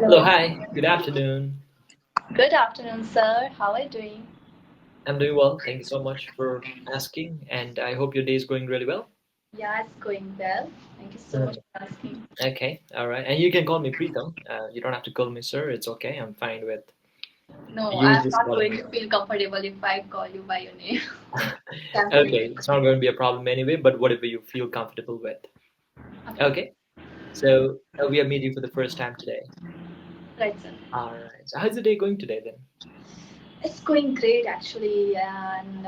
Hello, Hello. hi, good afternoon. Good afternoon, sir. How are you doing? I'm doing well. Thank you so much for asking, and I hope your day is going really well. Yeah, it's going well. Thank you so much Mm. for asking. Okay, all right. And you can call me Pritam. You don't have to call me sir. It's okay. I'm fine with No, you I'm just not calling going me. to feel comfortable if I call you by your name. Can feel Okay, it's not going to be a problem anyway, but whatever you feel comfortable with. okay. Okay, so we are meeting for the first time today. Right, sir. All right. So how's the day going today then? It's going great actually, and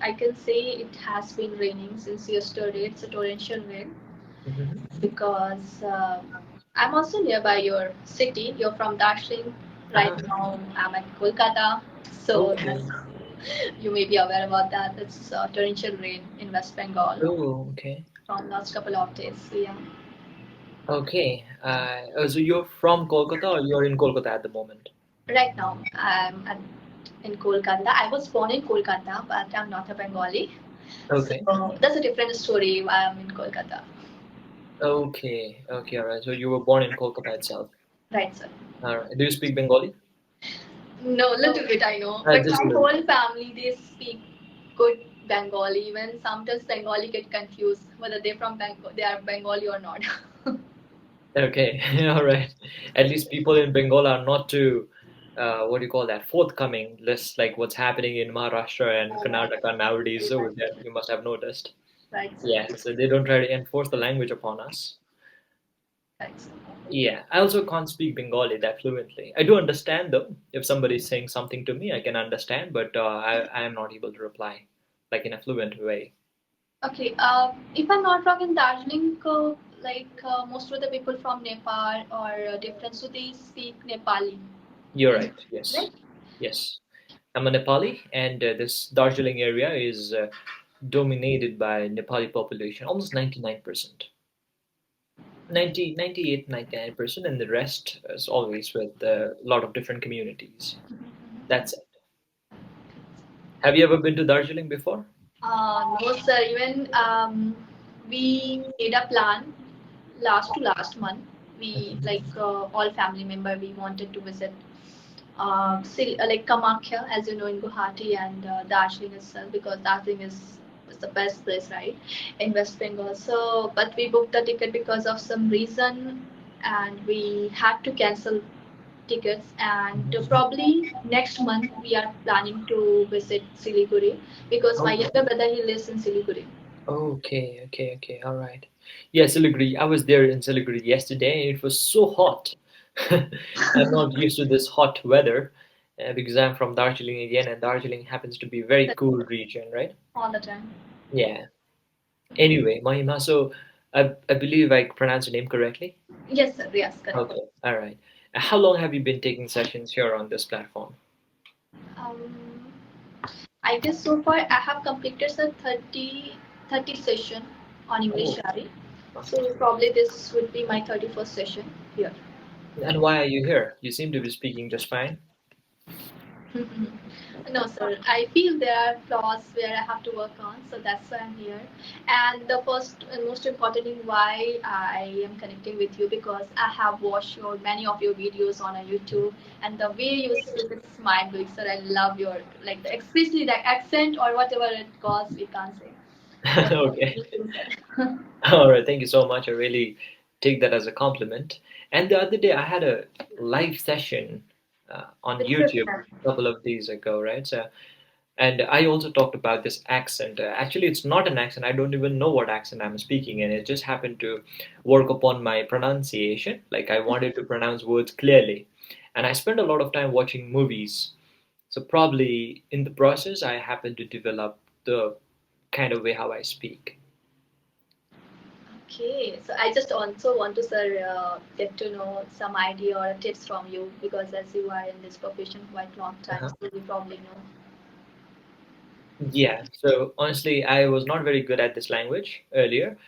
I can say it has been raining since yesterday. It's a torrential rain Hmm. because I'm also nearby your city. You're from Darjeeling. Right Uh-huh. now, I'm at Kolkata. So Okay. you may be aware about that. It's torrential rain in West Bengal Oh, okay. from last couple of days. So yeah, Okay. So you're from Kolkata or you're in Kolkata at the moment? right now in Kolkata. I was born in Kolkata, but I'm not a Bengali. So Okay. that's a different story why I'm in Kolkata. Okay, okay, all right. So you were born in Kolkata itself. Right, sir. All right. Do you speak Bengali? No, little bit I know, but Just a my little. whole family they speak good Bengali. Even sometimes Bengali get confused whether they are Bengali or not. Okay, all right. At least people in Bengal are not too, what do you call that, forthcoming, less like what's happening in Maharashtra and Karnataka nowadays. So that you must have noticed. Right, sir. Yeah, so they don't try to enforce the language upon us. Right, sir. Yeah, I also can't speak Bengali that fluently. I do understand though. If somebody is saying something to me, I can understand, but I am not able to reply like in a fluent way. Okay, if I'm not wrong, in Darjeeling, most of the people from Nepal or different, so they speak Nepali, You're in, right. Yes. right? Yes. I'm a Nepali, and this Darjeeling area is dominated by Nepali population, almost 99%. 98, 99%, and the rest is always with a lot of different communities. That's it. Have you ever been to Darjeeling before? No, sir. Even we made a plan last to last month. We Mhm. all family member we wanted to visit like Kamakya, as you know, in Guwahati and Darjeeling itself, because Darjeeling is the best place, right, in West Bengal. So, but we booked the ticket because of some reason, and we had to cancel tickets. And Mhm. probably next month we are planning to visit Siliguri because my younger brother he lives in Siliguri. Okay, okay, okay, all right. Yeah, Siliguri. I was there in Siliguri yesterday, and it was so hot. I'm not used to this hot weather because I'm from Darjeeling again, and Darjeeling happens to be a very cool region, right? All the time. Yeah. Anyway, Mahima, so I believe I pronounced your name correctly. Yes, sir. Yes, correct. Okay, all right. How long have you been taking sessions here on this platform? Um, I guess so far I have completed the 30 session on Oh, Englishiyaari. okay. So probably this would be my 31st session here. And why are you here? You seem to be speaking just fine. No, sir. I feel there are flaws where I have to work on, so that's why I'm here. And the first and most important thing why I am connecting with you because I have watched your many of your videos on a YouTube, and the way you speak is mind blowing, sir. I love your like especially the accent or whatever it calls, we can't say. So Okay. thank you, sir. All right. Thank you so much. I really take that as a compliment. And the other day, I had a live session on With YouTube Pritam. a couple of days ago, right? So, and I also talked about this accent. Actually, it's not an accent. I don't even know what accent I'm speaking, and it just happened to work upon my pronunciation. Like I wanted to pronounce words clearly, and I spent a lot of time watching movies. So probably in the process, I happened to develop the kind of way how I speak. Okay, so I just also want to, sir, get to know some idea or tips from you because as you are in this profession quite long time, Uh-huh. so you probably know. Yeah. So honestly, I was not very good at this language earlier,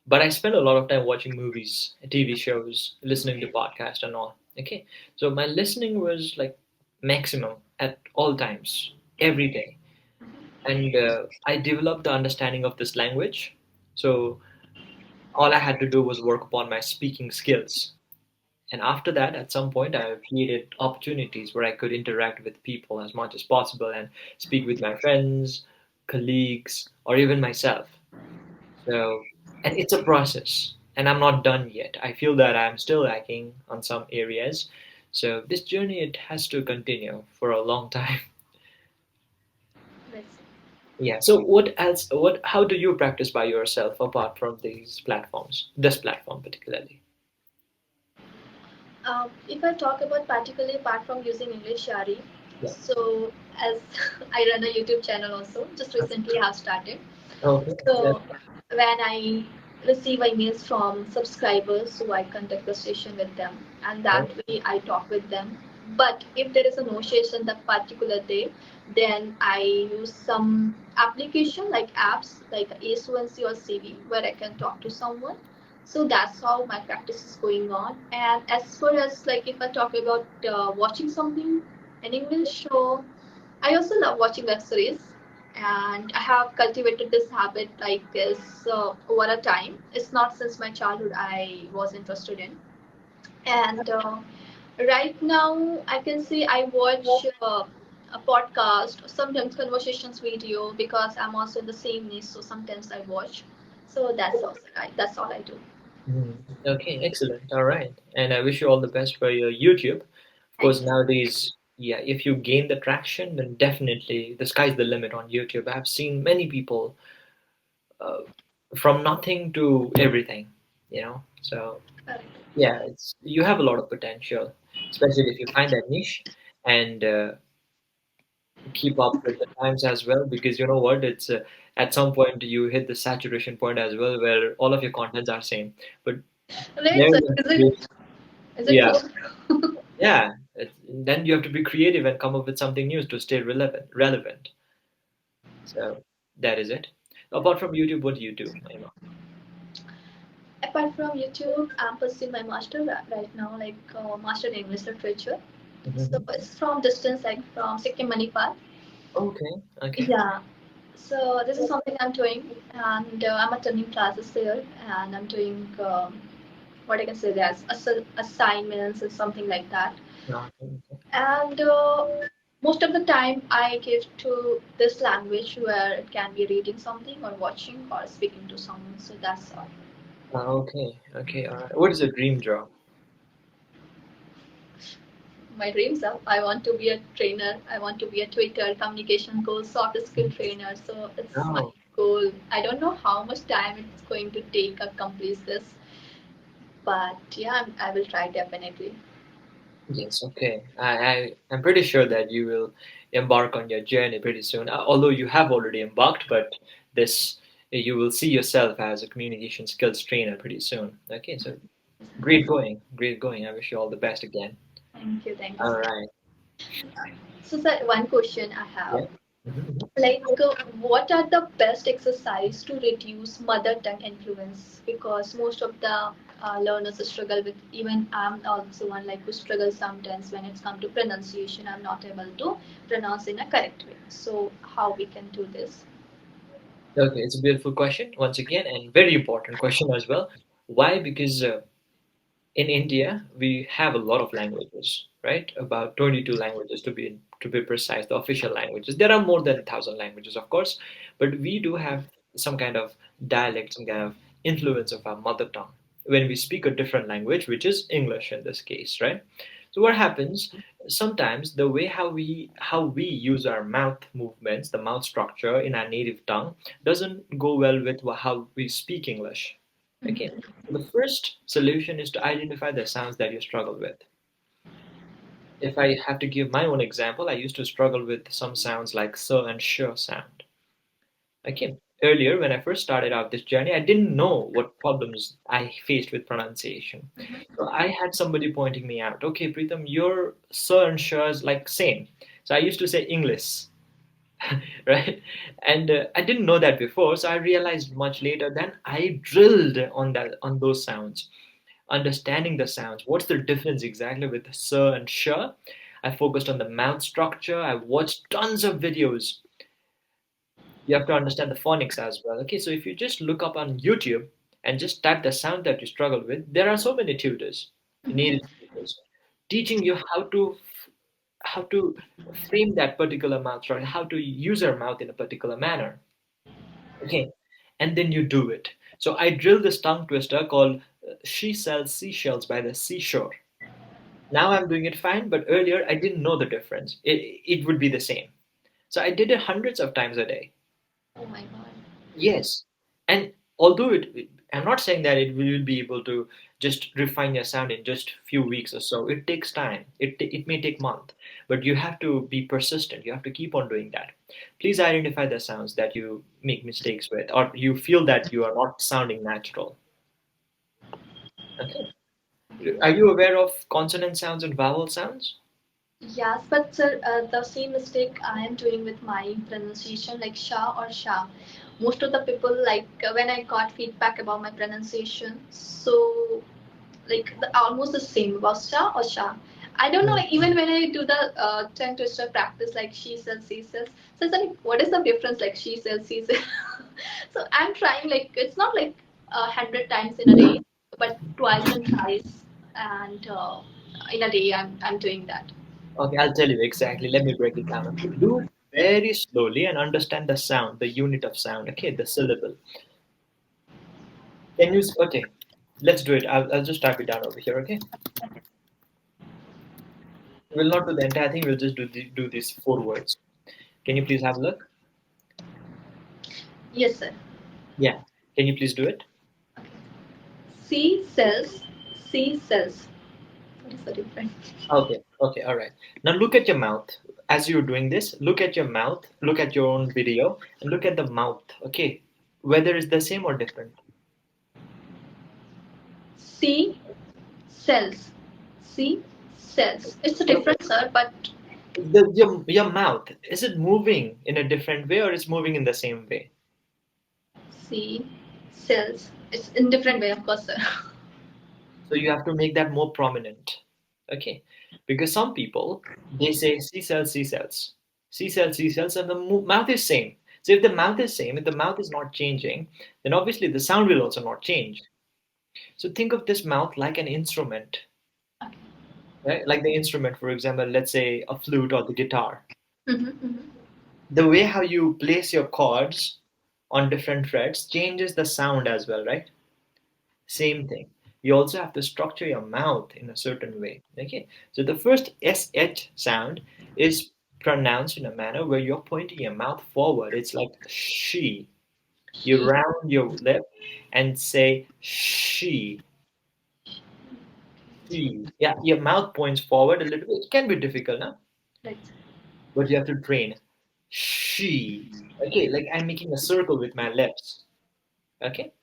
but I spent a lot of time watching movies, TV shows, listening to podcasts, and all. Okay. So my listening was like maximum at all times, every day, and I developed the understanding of this language. So all I had to do was work upon my speaking skills. And after that, at some point, I created opportunities where I could interact with people as much as possible and speak with my friends, colleagues, or even myself. So, and it's a process, and I'm not done yet. I feel that I'm still lacking on some areas. So this journey, it has to continue for a long time. Let's see. Yeah. So what else? What? How do you practice by yourself apart from these platforms? This platform particularly. If I talk about particularly apart from using Englishiyaari, Yeah. so as I run a YouTube channel also, just recently have started. Okay. So when I receive emails from subscribers, so I conduct the session with them, and that Oh. way I talk with them. But if there is a no session that particular day, then I use some application like apps like A1C or CV where I can talk to someone. So that's how my practice is going on. And as far as like if I talk about watching something in English, so I also love watching web series, and I have cultivated this habit like this over a time. It's not since my childhood I was interested in, and right now I can say I watch a podcast, sometimes conversations video because I'm also in the same niche. So sometimes I watch. So that's all I do. Mhm. Okay, excellent. All right. And I wish you all the best for your YouTube. Of Thank course, you. nowadays, yeah, if you gain the traction, then definitely the sky's the limit on YouTube. I've seen many people uh, from nothing to everything, you know. So, Correct. yeah, it's you have a lot of potential, especially if you find that niche and keep up with the times as well, because you know what, it's at some point you hit the saturation point as well where all of your contents are same. But Right, there sir. you have to Is it be, is it yeah. true? Yeah, then you have to be creative and come up with something new to stay relevant. Relevant. So that is it. Apart from YouTube, what do you do, Naima? Apart from YouTube, I'm pursuing my master right now, like master in English literature. So Hmm. it's from distance, like from Sikkim, Manipal. Okay, okay. Yeah. So this is something I'm doing, and I'm attending classes there, and I'm doing what I can say as assignments and something like that. Okay, And most of the time, I give to this language where it can be reading something or watching or speaking to someone. So that's all. okay, okay. All right. What is your dream job? My dreams are I want to be a trainer. I want to be a Twitter communication goal, soft skill trainer. So it's my Oh, goal. I don't know how much time it's going to take to complete this, but yeah, I will try definitely. yes. Okay. I'm pretty sure that you will embark on your journey pretty soon. Although you have already embarked, but this you will see yourself as a communication skills trainer pretty soon. Okay. So great going, great going. I wish you all the best again. Thank you All so much. right. So, sir, one question I Yeah. have, Mhm. like, what are the best exercise to reduce mother tongue influence? Because most of the learners struggle with. Even I'm also one like who struggles sometimes when it's come to pronunciation. I'm not able to pronounce in a correct way. So, how we can do this? Okay, it's a beautiful question once again, and very important question as well. Why? Because in India we have a lot of languages, right? About 22 languages to be precise, the official languages. There are more than 1,000 languages, of course, but we do have some kind of dialect, some kind of influence of our mother tongue when we speak a different language, which is English in this case, right? So what happens sometimes the way how we use our mouth movements, the mouth structure in our native tongue doesn't go well with how we speak English. Okay, Mhm. so the first solution is to identify the sounds that you struggle with. If I have to give my own example, I used to struggle with some sounds like s and sh sound. Okay, earlier when I first started out this journey, I didn't know what problems I faced with pronunciation. So I had somebody pointing me out. Okay, Pritam, your s and sh is like same. So I used to say English, right? And I didn't know that before, so I realized much later. Then I drilled on those sounds, understanding the sounds. What's the difference exactly with sir and sure? I focused on the mouth structure. I watched tons of videos. You have to understand the phonics as well. Okay, so if you just look up on YouTube and just type the sound that you struggle with, there are so many tutors, native Mhm. teaching you how to frame that particular mouth, right? How to use your mouth in a particular manner. Okay, and then you do it. So I drilled this tongue twister called "She sells seashells by the seashore." Now I'm doing it fine, but earlier I didn't know the difference. It would be the same. So I did it hundreds of times a day. Oh my god. Yes. And although I'm not saying that it will be able to just refine your sound in just few weeks or so. It takes time. It may take month, but you have to be persistent. You have to keep on doing that. Please identify the sounds that you make mistakes with, or you feel that you are not sounding natural. Okay. Are you aware of consonant sounds and vowel sounds? Yes, but sir, the same mistake I am doing with my pronunciation, like sha or sha. Most of the people, like when I got feedback about my pronunciation, so like almost the same about sha or sha. I don't know. Mm. Like, even when I do the tongue twister practice, like she says, she says. So it's like, what is the difference? Like she says, she says. So I'm trying. Like it's not like 100 times in a day, but twice and thrice, and in a day I'm doing that. Okay, I'll tell you exactly. Let me break it down. Okay, do it very slowly and understand the sound, the unit of sound. Okay, the syllable. Can you? Okay, let's do it. I'll just type it down over here. Okay, we'll not do the entire thing. We'll just do these four words. Can you please have a look? Yes, sir. Yeah. Can you please do it? Okay. C cells, C cells. What is the difference? Okay. Okay. All right. Now look at your mouth. As you're doing this, look at your mouth. Look at your own video and look at the mouth. Okay. Whether it's the same or different. C cells, C cells. It's a different, sir, but Your mouth, is it moving in a different way or is moving in the same way? C cells. It's in different way, of course, sir. So you have to make that more prominent. Okay, because some people, they say C cells, C cells, C cells, C cells, and the mouth is same. So if the mouth is same, if the mouth is not changing, then obviously the sound will also not change. So think of this mouth like an instrument, Okay. right? Like the instrument, for example, let's say a flute or the guitar. Mm-hmm, mm-hmm. The way how you place your chords on different frets changes the sound as well, right? Same thing. You also have to structure your mouth in a certain way. Okay. So the first SH sound is pronounced in a manner where you're pointing your mouth forward. It's like she. You She. round your lip and say she. She. Yeah, your mouth points forward a little bit. It can be difficult, now, Right. but you have to train. She. Okay, like I'm making a circle with my lips. Okay.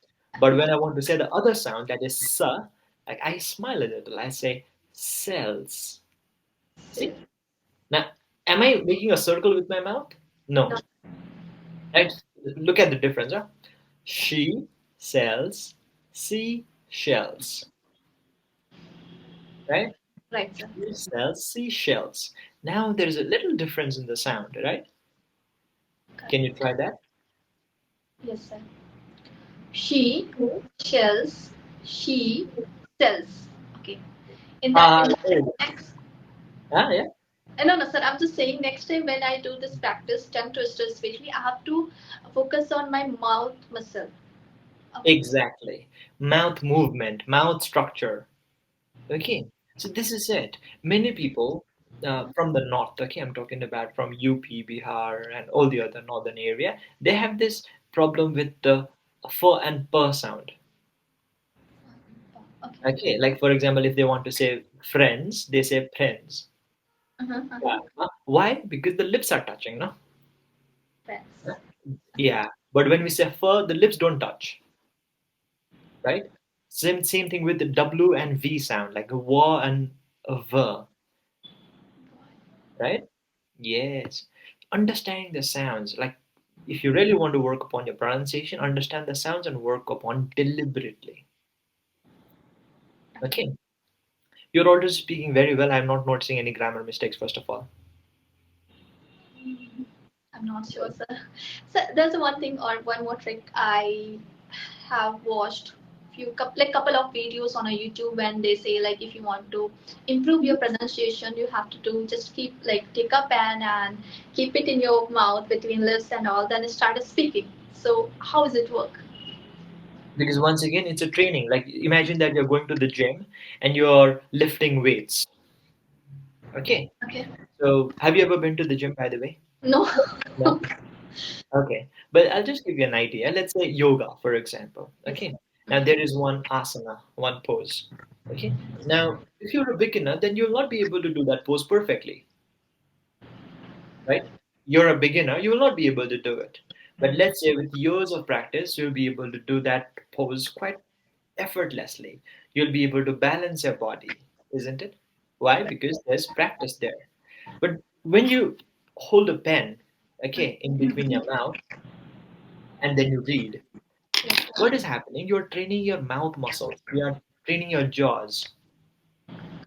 But when I want to say the other sound, that is sa, like I smile a little. I say cells. See? Cells. Now, am I making a circle with my mouth? No. No. Right? Look at the difference, huh? She sells seashells. Right? Right, sir. She sells seashells. Now there's a little difference in the sound, right? Can you Correct. try that? Yes, sir. She shells. She sells. Okay. In the There you go. next. Yeah. No, no, sir. I'm just saying next time when I do this practice, tongue twister especially, I have to focus on my mouth muscle. Okay. Exactly. Mouth movement, mouth structure. Okay, so this is it. Many people from the north, okay, I'm talking about from UP, Bihar, and all the other northern area, they have this problem with the f and p sound. Okay. Okay, like for example, if they want to say friends, they say friends. Uh-huh, Yeah. uh-huh. Why? Because the lips are touching, no? Friends. Yeah. But when we say f, the lips don't touch, right? Same thing with the W and V sound, like a w and a v, right? Yes. Understanding the sounds, like if you really want to work upon your pronunciation, understand the sounds and work upon deliberately. Okay. Okay. You're already speaking very well. I'm not noticing any grammar mistakes, first of all. I'm not sure, sir. So there's one thing or one more trick I have watched like couple of videos on a YouTube when they say like if you want to improve your pronunciation, you have to do just keep like take a pen and keep it in your mouth between lips and all, then start speaking. So how does it work? Because once again, it's a training. Like imagine that you're going to the gym and you're lifting weights. Okay. Okay. So have you ever been to the gym, by the way? No. No. Okay. But I'll just give you an idea. Let's say yoga, for example. Yes. Okay. Now there is one asana, one pose. Okay. Now, if you're a beginner, then you'll not be able to do that pose perfectly, right? You're a beginner, you will not be able to do it. But let's say with years of practice, you'll be able to do that pose quite effortlessly. You'll be able to balance your body, isn't it? Why? Because there's practice there. But when you hold a pen, okay, in between your mouth and then you read, what is happening? You're training your mouth muscles, you are training your jaws.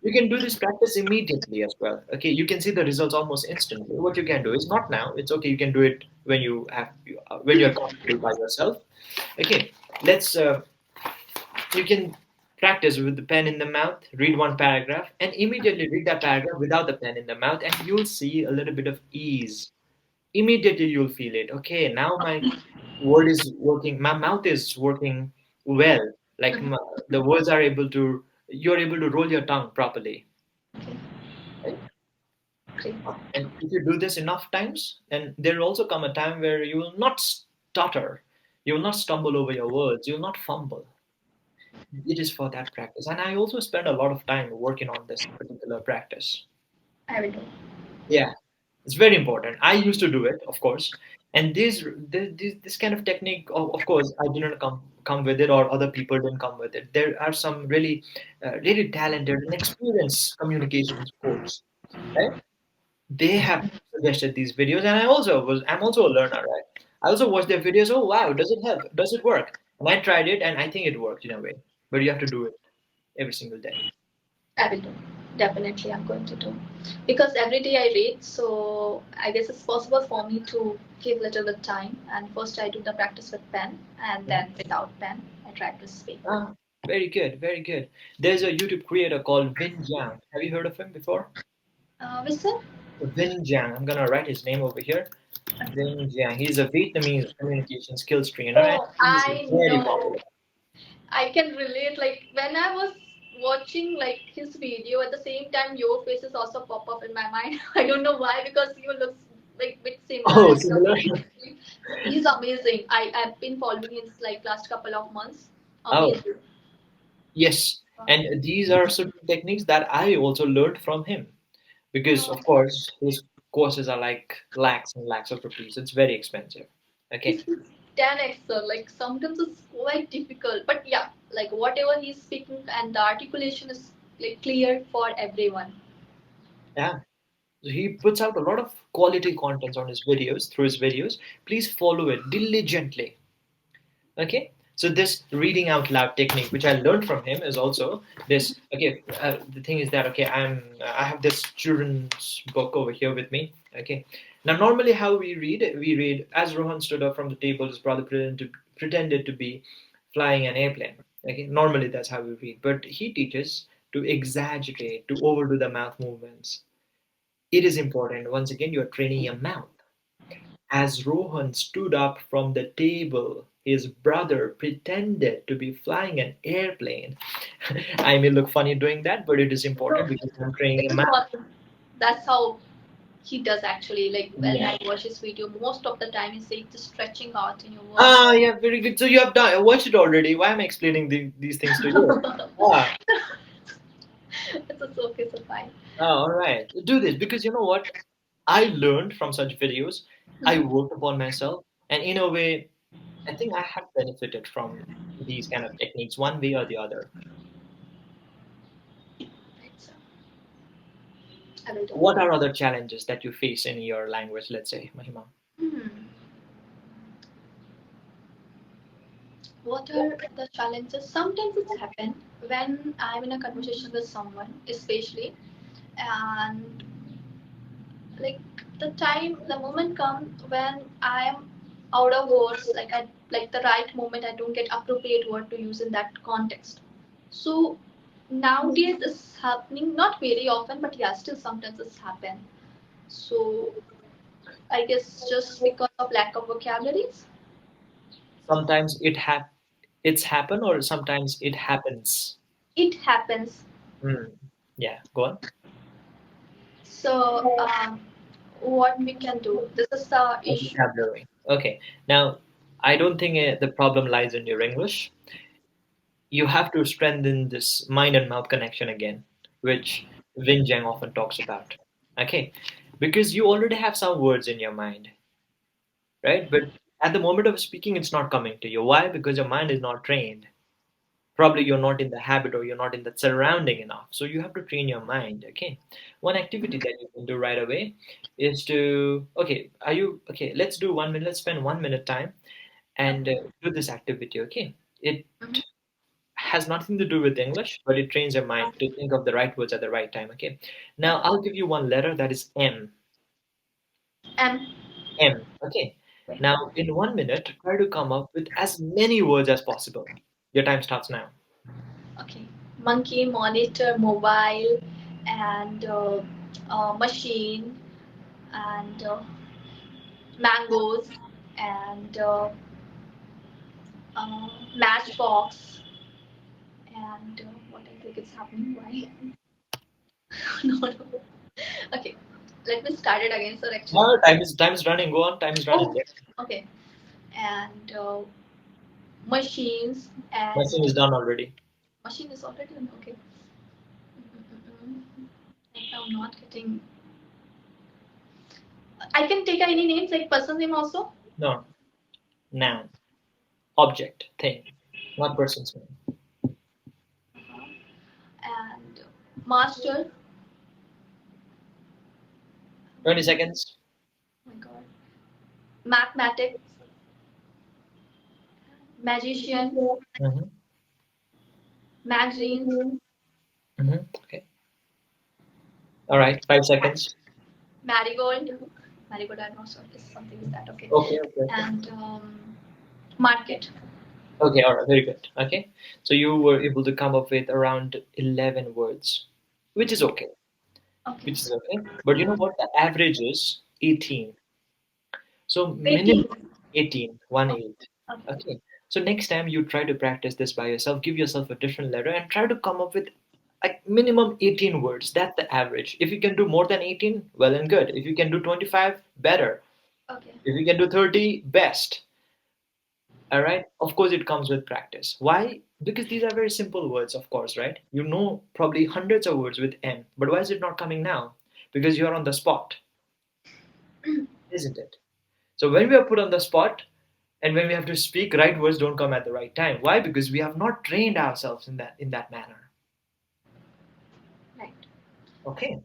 You can do this practice immediately as well. Okay, you can see the results almost instantly. What you can do is not now. It's okay. You can do it when you have when you're comfortable by yourself. Okay, let's. You can practice with the pen in the mouth. Read one paragraph and immediately read that paragraph without the pen in the mouth, and you'll see a little bit of ease. Immediately you'll feel it. Okay, now my word is working. My mouth is working well. Like the words are able to. You're able to roll your tongue properly. Okay. Right? Great. And if you do this enough times, then there will also come a time where you will not stutter, you will not stumble over your words, you will not fumble. It is for that practice. And I also spend a lot of time working on this particular practice. I will do. Yeah, it's very important. I used to do it, of course. And this kind of technique, of course, I didn't come with it, or other people didn't come with it. There are some really talented and experienced communications coach, right? They have suggested these videos, and I'm also a learner, right? I also watch their videos. Oh wow, does it help? Does it work? And I tried it, and I think it worked in a way. But you have to do it every single day. I will do. Definitely, I'm going to do. Because every day I read, so I guess it's possible for me to give little bit time. And first I do the practice with pen, and Mhm. then without pen, I try to speak. Ah, very good, very good. There's a YouTube creator called Vin Jiang. Have you heard of him before? Listen. Vin Jiang. I'm gonna write his name over here. Vin Jiang. He's a Vietnamese communication skills trainer, and Oh, he's I very know. popular. I can relate. Like when I was watching like his video, at the same time your faces also pop up in my mind. I don't know why, because you look like bit similar Oh, and you're similar. actually he's amazing. I've been following his like last couple of months. Oh, Amazing. yes. And these are certain techniques that I also learned from him. Because of course his courses are like lakhs and lakhs of rupees. It's very expensive. Okay. He's 10x, sir. Like sometimes it's quite difficult, but yeah, like whatever he's speaking and the articulation is like clear for everyone. Yeah. So he puts out a lot of quality contents on his videos, through his videos. Please follow it diligently. Okay. So this reading out loud technique, which I learned from him, is also this. Okay. The thing is that okay, I have this children's book over here with me. Okay. Now normally how we read as Rohan stood up from the table, his brother pretended to be flying an airplane. Okay. Normally that's how we read, but he teaches to exaggerate, to overdo the mouth movements. It is important. Once again, you are training your mouth. As Rohan stood up from the table, his brother pretended to be flying an airplane. I may look funny doing that, but it is important No, because I'm training it a is mouth. what that's how he does actually. Like when Yeah. I watch his video, most of the time he's like just stretching out in your words. Ah, yeah, very good. So you have done watched it already. Why am I explaining these things to you? Ah, It's okay, so fine. all right. Do this because you know what? I learned from such videos. I Mhm. worked upon myself, and in a way, I think I have benefited from these kind of techniques one way or the other. It's, I will do. What are other challenges that you face in your language, let's say, Mahima? Hmm. What are the challenges? Sometimes it's happened when I'm in a conversation with someone, especially, and like the moment comes when I'm out of words. Like I like the right moment, I don't get appropriate word to use in that context. So nowadays it's happening, not very often, but yeah, still sometimes it's happen. So I guess just because of lack of vocabularies, Sometimes it's happen, or sometimes it happens. it happens. Hmm. Yeah, go on. So what we can do? This is the issue. Vocabulary. Okay. Now, I don't think the problem lies in your English. You have to strengthen this mind and mouth connection again, which Vin Jiang often talks about. Okay, because you already have some words in your mind, right? But at the moment of speaking, it's not coming to you. Why? Because your mind is not trained. Probably you're not in the habit, or you're not in that surrounding enough. So you have to train your mind. Okay, one activity that you can do right away is to, okay, are you okay? Let's do 1 minute. Let's spend 1 minute time and Okay. do this activity. Okay, it Mhm. has nothing to do with English, but it trains your mind to think of the right words at the right time. Okay. Now Okay. I'll give you one letter that is M. M. M. Okay. Now in 1 minute, try to come up with as many words as possible. Your time starts now. Okay. Monkey, monitor, mobile, and machine, and mangoes, and matchbox, and what I think is happening. Why? No, no. Okay. Let me start it again, sir. Actually. No, time is running. Go on. Time is running. Oh. Yeah. Okay. And machines Machine and is done already. machine is already on. Okay. Mm-mm-mm. I'm not getting. I can take any names like person name also. No. Noun. Object. Thing. Not person's name. Uh-huh. And master. 20 seconds. Oh my god. Mathematics. Magician. Mm-hmm. Magazines. Mm-hmm. Okay. All right. 5 seconds. Marigold. Marigold. I'm not sure. It's something is that okay. Okay. Okay. Okay. And market. Okay, all right, very good. Okay, so you were able to come up with around 11 words, which is okay, Okay. which is okay. But you know what? The average is 18. So minimum 18. 18, 1 Okay. 8. Okay. Okay, so next time you try to practice this by yourself, give yourself a different letter and try to come up with like minimum 18 words. That's the average. If you can do more than 18, well and good. If you can do 25, better. Okay. If you can do 30, best. All right. Of course, it comes with practice. Why? Because these are very simple words, of course, right? You know probably hundreds of words with M, but why is it not coming now? Because you're on the spot, isn't it? So when we are put on the spot and when we have to speak, right words don't come at the right time. Why? Because we have not trained ourselves in that manner. Right. Okay.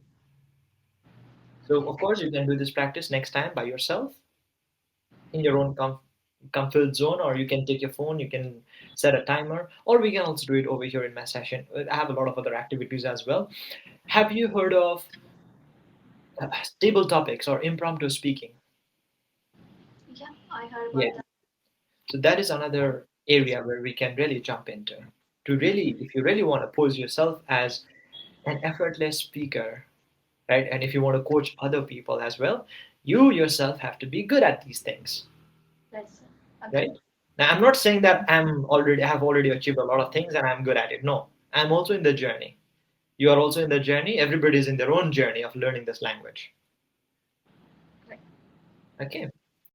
So of course you can do this practice next time by yourself in your own comfort zone, or you can take your phone, you can set a timer, or we can also do it over here in my session. I have a lot of other activities as well. Have you heard of table topics or impromptu speaking? Yeah, I heard Yeah. about that. So that is another area where we can really jump into. To really, if you really want to pose yourself as an effortless speaker, right? And if you want to coach other people as well, you yourself have to be good at these things, Let's right? agree. Now, I'm not saying that I have already achieved a lot of things and I'm good at it. No, I'm also in the journey. You are also in the journey. Everybody is in their own journey of learning this language. Right. Okay.